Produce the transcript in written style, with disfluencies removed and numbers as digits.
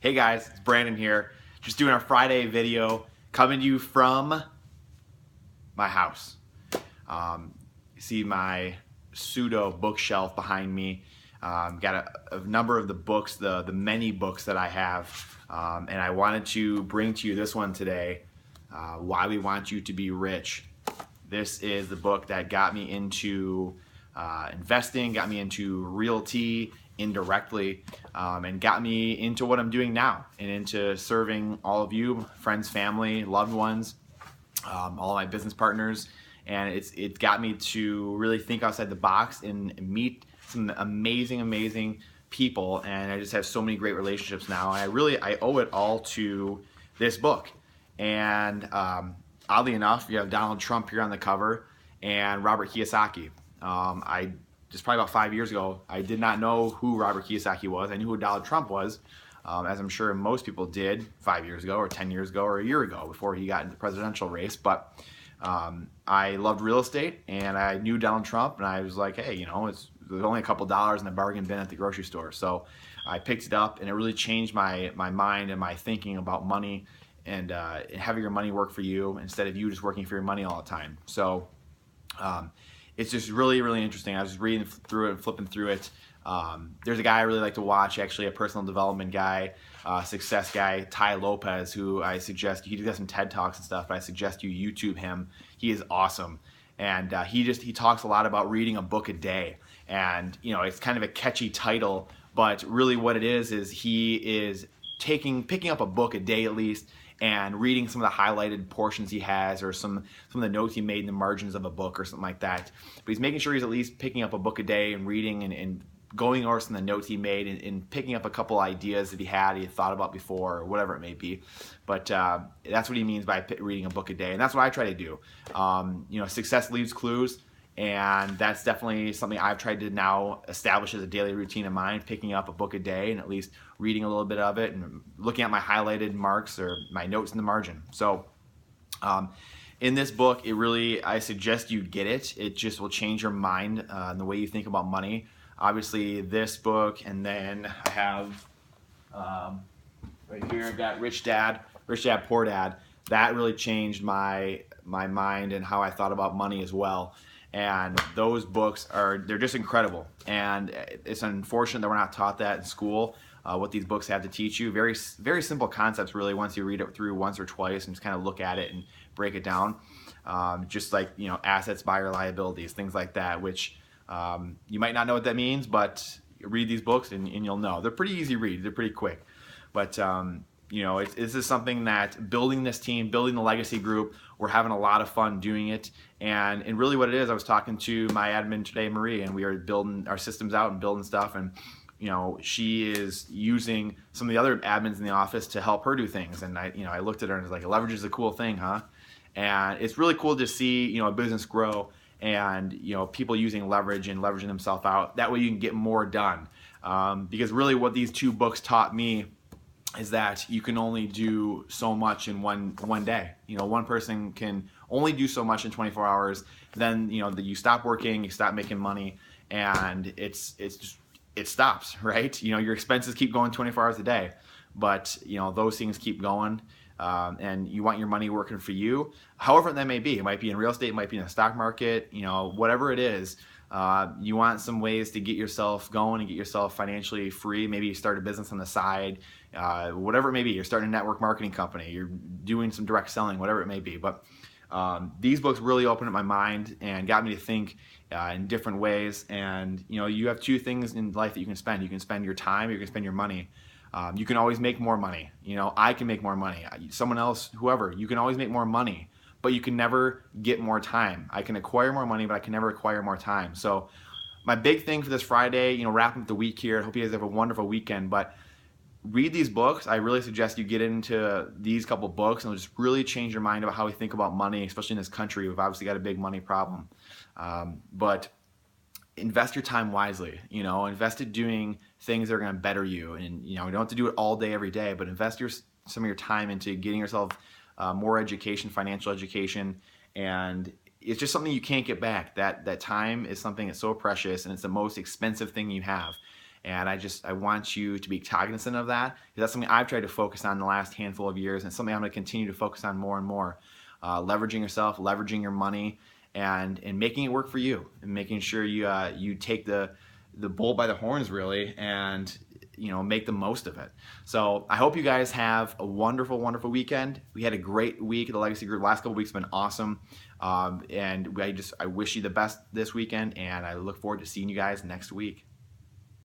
Hey guys, it's Brandon here. Just doing our Friday video, coming to you from my house. You see my pseudo bookshelf behind me. Got a number of the books, the many books that I have, and I wanted to bring to you this one today, Why We Want You to Be Rich. This is the book that got me into investing, got me into realty indirectly, and got me into what I'm doing now and into serving all of you, friends, family, loved ones, all of my business partners. And it got me to really think outside the box and meet some amazing people. And I just have so many great relationships now. And I owe it all to this book. And oddly enough, you have Donald Trump here on the cover and Robert Kiyosaki. Just probably about 5 years ago, I did not know who Robert Kiyosaki was. I knew who Donald Trump was, as I'm sure most people did 5 years ago or 10 years ago or a year ago before he got into the presidential race. But I loved real estate and I knew Donald Trump, and I was like, hey, there's only a couple dollars in the bargain bin at the grocery store. So I picked it up, and it really changed my mind and my thinking about money and having your money work for you instead of you just working for your money all the time. So it's just really interesting. I was just reading through it and flipping through it. There's a guy I really like to watch, actually, a personal development guy, success guy, Tai Lopez, who I suggest, he does some TED Talks and stuff, but I suggest you YouTube him. He is awesome. And he talks a lot about reading a book a day. And it's kind of a catchy title, but really what it is he is picking up a book a day at least, and reading some of the highlighted portions he has, or some of the notes he made in the margins of a book or something like that. But he's making sure he's at least picking up a book a day and reading and going over some of the notes he made and picking up a couple ideas that he had thought about before, or whatever it may be. But that's what he means by reading a book a day, and that's what I try to do. Success leaves clues. And that's definitely something I've tried to now establish as a daily routine of mine, picking up a book a day and at least reading a little bit of it and looking at my highlighted marks or my notes in the margin. So in this book, I suggest you get it. It just will change your mind and the way you think about money. Obviously, this book, and then I have right here, I've got Rich Dad, Poor Dad. That really changed my mind and how I thought about money as well. And those books they're just incredible. And it's unfortunate that we're not taught that in school, what these books have to teach you. Very simple concepts, really, once you read it through once or twice and just kind of look at it and break it down. Just like, assets, buyer, liabilities, things like that, which you might not know what that means, but read these books and you'll know. They're pretty easy reads. They're pretty quick. But this is something that building this team, building the legacy group, we're having a lot of fun doing it. And really what it is, I was talking to my admin today, Marie, and we are building our systems out and building stuff. And she is using some of the other admins in the office to help her do things. And I looked at her and was like, leverage is a cool thing, huh? And it's really cool to see a business grow and people using leverage and leveraging themselves out. That way you can get more done. Because really what these two books taught me is that you can only do so much in one day. One person can only do so much in 24 hours. Then you stop working, you stop making money, and it stops, right? Your expenses keep going 24 hours a day, but those things keep going. And you want your money working for you, however that may be. It might be in real estate, it might be in the stock market, whatever it is. You want some ways to get yourself going and get yourself financially free. Maybe you start a business on the side, whatever it may be. You're starting a network marketing company, you're doing some direct selling, whatever it may be. But these books really opened up my mind and got me to think in different ways. And you have two things in life that you can spend. You can spend your time, or you can spend your money. You can always make more money. I can make more money. Someone else, whoever, you can always make more money, but you can never get more time. I can acquire more money, but I can never acquire more time. So my big thing for this Friday, wrapping up the week here, I hope you guys have a wonderful weekend, but read these books. I really suggest you get into these couple books, and it'll just really change your mind about how we think about money, especially in this country. We've obviously got a big money problem. But invest your time wisely. Invest it doing things that are going to better you. And you don't have to do it all day every day, but invest some of your time into getting yourself more education, financial education. And it's just something you can't get back. That time is something that's so precious, and it's the most expensive thing you have. And I want you to be cognizant of that, because that's something I've tried to focus on the last handful of years, and something I'm going to continue to focus on more and more. Leveraging yourself, leveraging your money, and making it work for you, and making sure you take the bull by the horns, really, and make the most of it. So I hope you guys have a wonderful, wonderful weekend. We had a great week at the Legacy Group. Last couple weeks have been awesome, and I wish you the best this weekend, and I look forward to seeing you guys next week.